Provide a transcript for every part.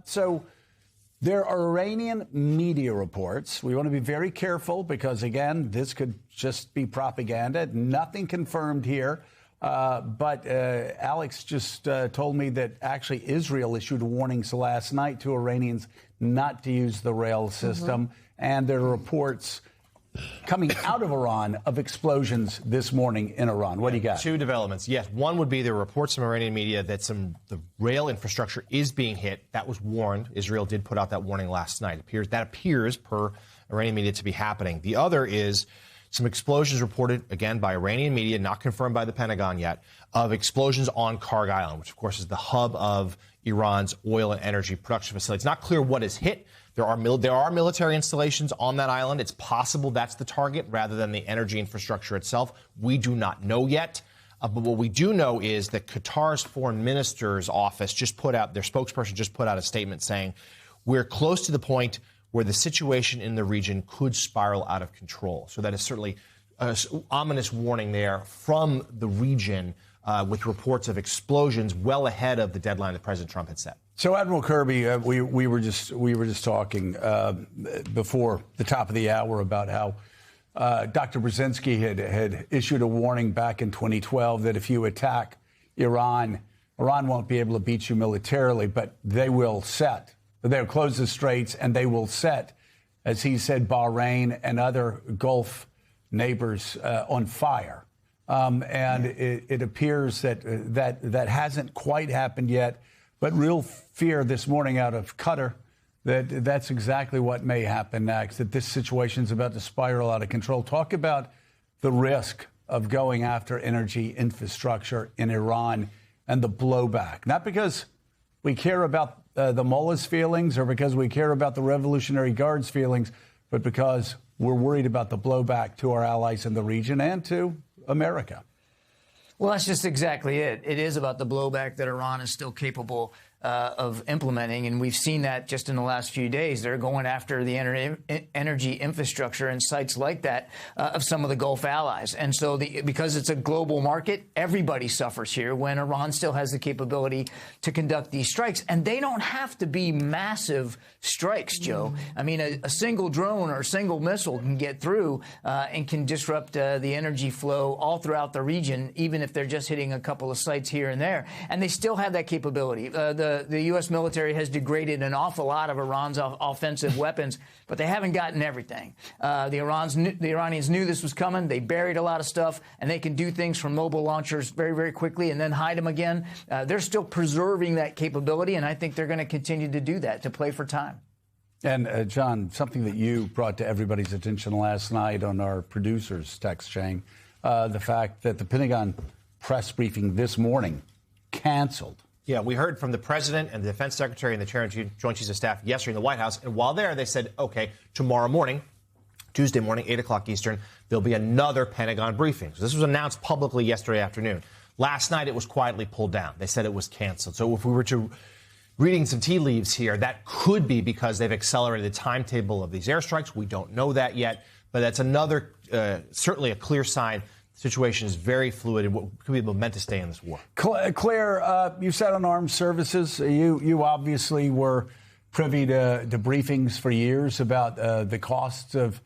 So there are Iranian media reports. We want to be very careful because, again, this could just be propaganda. Nothing confirmed here. But Alex just told me that actually Israel issued warnings last night to Iranians not to use the rail system. And there are reports coming out of Iran of explosions this morning in Iran. What do you got? Two developments. Yes, one would be the reports from Iranian media that the rail infrastructure is being hit. That was warned. Israel did put out that warning last night. That appears, per Iranian media, to be happening. The other is some explosions reported, again, by Iranian media, not confirmed by the Pentagon yet, of explosions on Karg Island, which, of course, is the hub of Iran's oil and energy production facility. It's not clear what is hit. There are military installations on that island. It's possible that's the target rather than the energy infrastructure itself. We do not know yet. But what we do know is that Qatar's foreign minister's office their spokesperson just put out a statement saying, we're close to the point where the situation in the region could spiral out of control. So that is certainly an ominous warning there from the region with reports of explosions well ahead of the deadline that President Trump had set. So, Admiral Kirby, we were just talking before the top of the hour about how Dr. Brzezinski had issued a warning back in 2012 that if you attack Iran won't be able to beat you militarily, but they'll close the straits and they will set, as he said, Bahrain and other Gulf neighbors on fire. And it appears that hasn't quite happened yet. But real fear this morning out of Qatar that's exactly what may happen next, that this situation is about to spiral out of control. Talk about the risk of going after energy infrastructure in Iran and the blowback, not because we care about the mullah's feelings or because we care about the Revolutionary Guard's feelings, but because we're worried about the blowback to our allies in the region and to America. Well, that's just exactly it. It is about the blowback that Iran is still capable of implementing, and we've seen that just in the last few days. They're going after the energy infrastructure and sites like that of some of the Gulf allies. And so because it's a global market, everybody suffers here when Iran still has the capability to conduct these strikes. And they don't have to be massive strikes, Joe. I mean, a single drone or a single missile can get through and can disrupt the energy flow all throughout the region, even if they're just hitting a couple of sites here and there. And they still have that capability. The U.S. military has degraded an awful lot of Iran's offensive weapons, but they haven't gotten everything. The Iranians knew this was coming. They buried a lot of stuff, and they can do things from mobile launchers very, very quickly and then hide them again. They're still preserving that capability, and I think they're going to continue to do that, to play for time. And, John, something that you brought to everybody's attention last night on our producer's text chain, the fact that the Pentagon press briefing this morning canceled. Yeah, we heard from the president and the defense secretary and the chair of Joint Chiefs of Staff yesterday in the White House. And while there, they said, OK, tomorrow morning, Tuesday morning, 8 o'clock Eastern, there'll be another Pentagon briefing. So this was announced publicly yesterday afternoon. Last night, it was quietly pulled down. They said it was canceled. So if we were to reading some tea leaves here, that could be because they've accelerated the timetable of these airstrikes. We don't know that yet. But that's another, certainly a clear sign. The situation is very fluid and what could be momentous day in this war. Claire, you sat on armed services. You obviously were privy to briefings for years about the costs of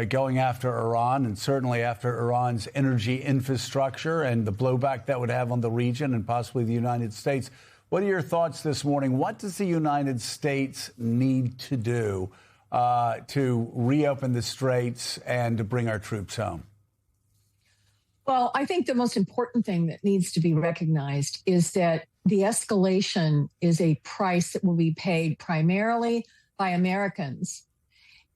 going after Iran and certainly after Iran's energy infrastructure and the blowback that would have on the region and possibly the United States. What are your thoughts this morning? What does the United States need to do to reopen the straits and to bring our troops home? Well, I think the most important thing that needs to be recognized is that the escalation is a price that will be paid primarily by Americans.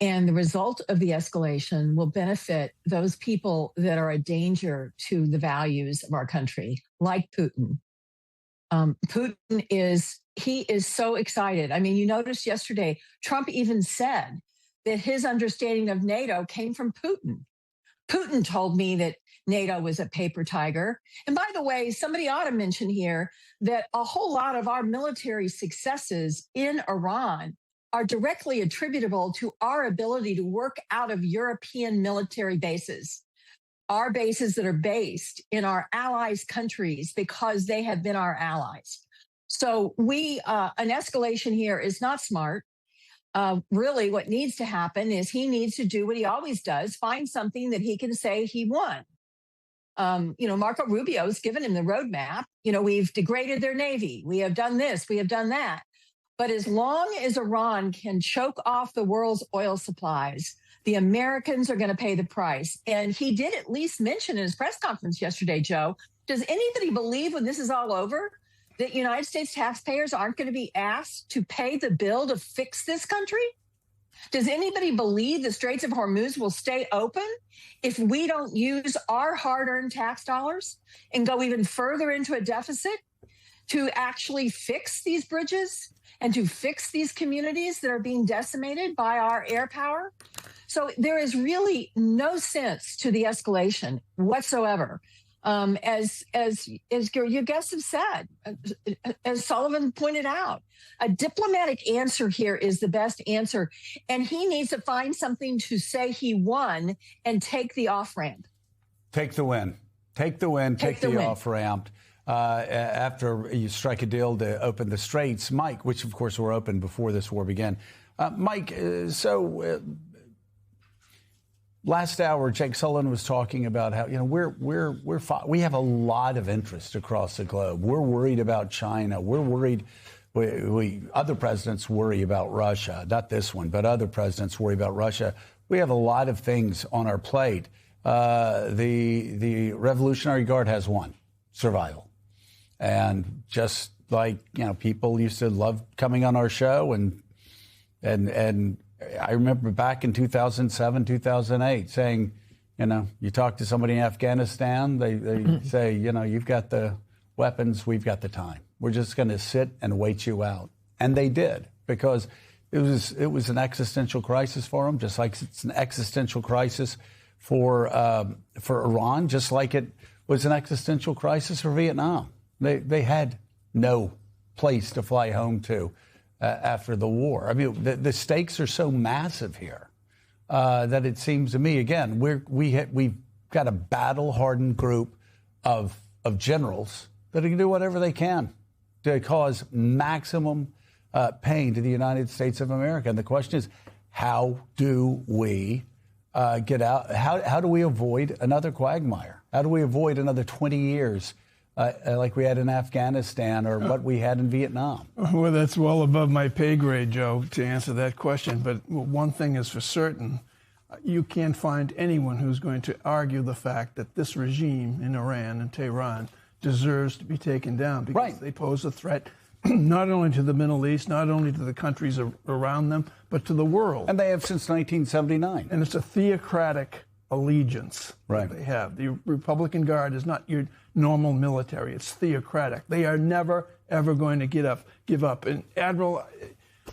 And the result of the escalation will benefit those people that are a danger to the values of our country, like Putin. Putin is so excited. I mean, you noticed yesterday, Trump even said that his understanding of NATO came from Putin. Putin told me that NATO was a paper tiger. And by the way, somebody ought to mention here that a whole lot of our military successes in Iran are directly attributable to our ability to work out of European military bases, our bases that are based in our allies' countries because they have been our allies. So an escalation here is not smart. Really, what needs to happen is he needs to do what he always does: find something that he can say he won. Marco Rubio's given him the roadmap. We've degraded their navy. We have done this. We have done that. But as long as Iran can choke off the world's oil supplies, the Americans are going to pay the price. And he did at least mention in his press conference yesterday, Joe, does anybody believe when this is all over that United States taxpayers aren't going to be asked to pay the bill to fix this country? Does anybody believe the Straits of Hormuz will stay open if we don't use our hard-earned tax dollars and go even further into a deficit to actually fix these bridges and to fix these communities that are being decimated by our air power? So there is really no sense to the escalation whatsoever. As your guests have said, as Sullivan pointed out, a diplomatic answer here is the best answer. And he needs to find something to say he won and take the off-ramp. Take the win. Take the win. Take the off-ramp. After you strike a deal to open the straits, Mike, which of course were open before this war began. Mike, last hour, Jake Sullivan was talking about how we have a lot of interest across the globe. We're worried about China. We're worried. Other presidents worry about Russia. Not this one, but other presidents worry about Russia. We have a lot of things on our plate. The Revolutionary Guard has one: survival. And just like people used to love coming on our show, and I remember back in 2007, 2008 saying, you talk to somebody in Afghanistan, they say, you've got the weapons, we've got the time. We're just going to sit and wait you out. And they did, because it was an existential crisis for them, just like it's an existential crisis for Iran, just like it was an existential crisis for Vietnam. They had no place to fly home to after the war. I mean, the stakes are so massive here that it seems to me, again, we've got a battle-hardened group of generals that can do whatever they can to cause maximum pain to the United States of America. And the question is, how do we get out? How do we avoid another quagmire? How do we avoid another 20 years like we had in Afghanistan or what we had in Vietnam? Well, that's well above my pay grade, Joe, to answer that question. But one thing is for certain, you can't find anyone who's going to argue the fact that this regime in Iran and Tehran deserves to be taken down, because they pose a threat not only to the Middle East, not only to the countries around them, but to the world. And they have since 1979. And it's a theocratic allegiance that they have. The Republican Guard is not your normal military. It's theocratic. They are never, ever going to give up. And Admiral,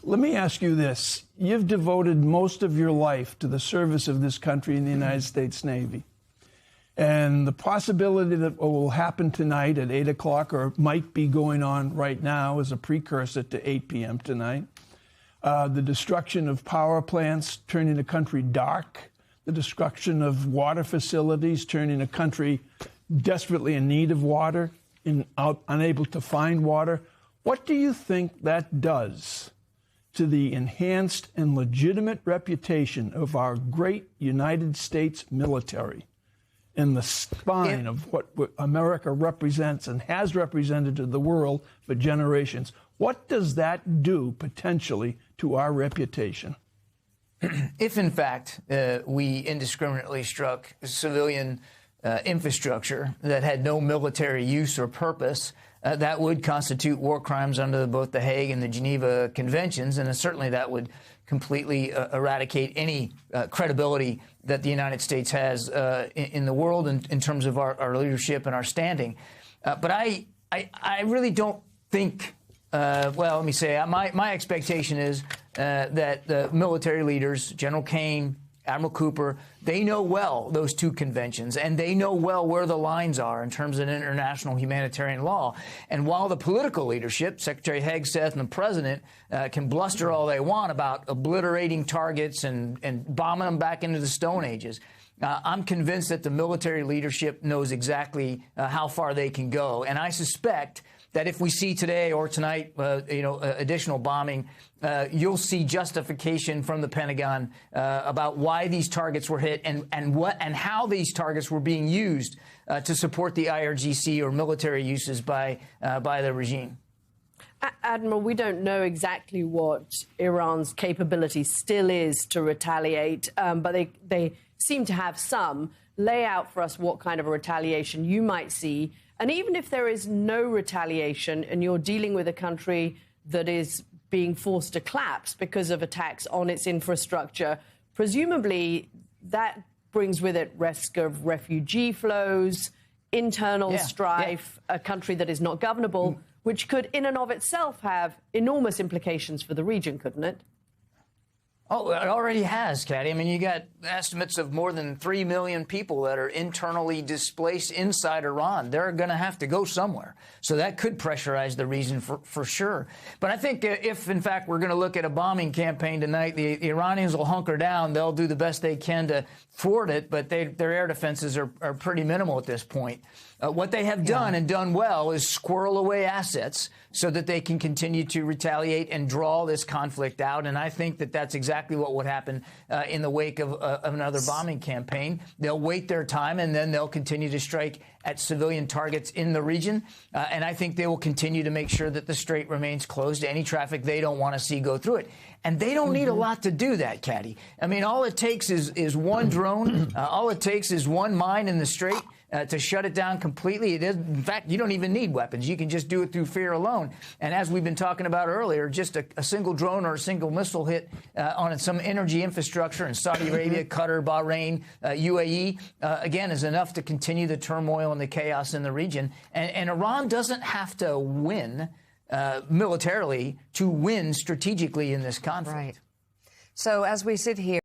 let me ask you this. You've devoted most of your life to the service of this country in the United States Navy. And the possibility that what will happen tonight at 8 o'clock, or might be going on right now, is a precursor to 8 p.m. tonight. The destruction of power plants, turning the country dark. The destruction of water facilities, turning a country desperately in need of water, unable to find water. What do you think that does to the enhanced and legitimate reputation of our great United States military and the spine of what America represents and has represented to the world for generations? What does that do potentially to our reputation? If, in fact, we indiscriminately struck civilian infrastructure that had no military use or purpose, that would constitute war crimes under both the Hague and the Geneva Conventions, and certainly that would completely eradicate any credibility that the United States has in the world in terms of our leadership and our standing. But I really don't think, well, let me say, my expectation is that the military leaders, General Kane, Admiral Cooper, they know well those two conventions, and they know well where the lines are in terms of international humanitarian law. And while the political leadership, Secretary Hegseth and the president, can bluster all they want about obliterating targets and bombing them back into the Stone Ages, I'm convinced that the military leadership knows exactly how far they can go. And I suspect that if we see today or tonight, additional bombing, you'll see justification from the Pentagon about why these targets were hit and how these targets were being used to support the IRGC or military uses by the regime. Admiral, we don't know exactly what Iran's capability still is to retaliate, but they seem to have some. Lay out for us what kind of a retaliation you might see. And even if there is no retaliation and you're dealing with a country that is being forced to collapse because of attacks on its infrastructure, presumably that brings with it risk of refugee flows, internal strife, a country that is not governable, which could in and of itself have enormous implications for the region, couldn't it? Oh, it already has, Katie. I mean, you got estimates of more than 3 million people that are internally displaced inside Iran. They're going to have to go somewhere. So that could pressurize the region for sure. But I think if, in fact, we're going to look at a bombing campaign tonight, the Iranians will hunker down. They'll do the best they can to thwart it, but their air defenses are pretty minimal at this point. What they have done and done well is squirrel away assets so that they can continue to retaliate and draw this conflict out. And I think that that's exactly what would happen in the wake of another bombing campaign. They'll wait their time and then they'll continue to strike at civilian targets in the region. And I think they will continue to make sure that the strait remains closed to any traffic they don't want to see go through it. And they don't need a lot to do that, Caddy. I mean, all it takes is one drone. All it takes is one mine in the strait to shut it down completely. It is, in fact, you don't even need weapons. You can just do it through fear alone. And as we've been talking about earlier, just a single drone or a single missile hit on some energy infrastructure in Saudi Arabia, Qatar, Bahrain, UAE, again, is enough to continue the turmoil and the chaos in the region. And Iran doesn't have to win militarily to win strategically in this conflict. Right. So as we sit here,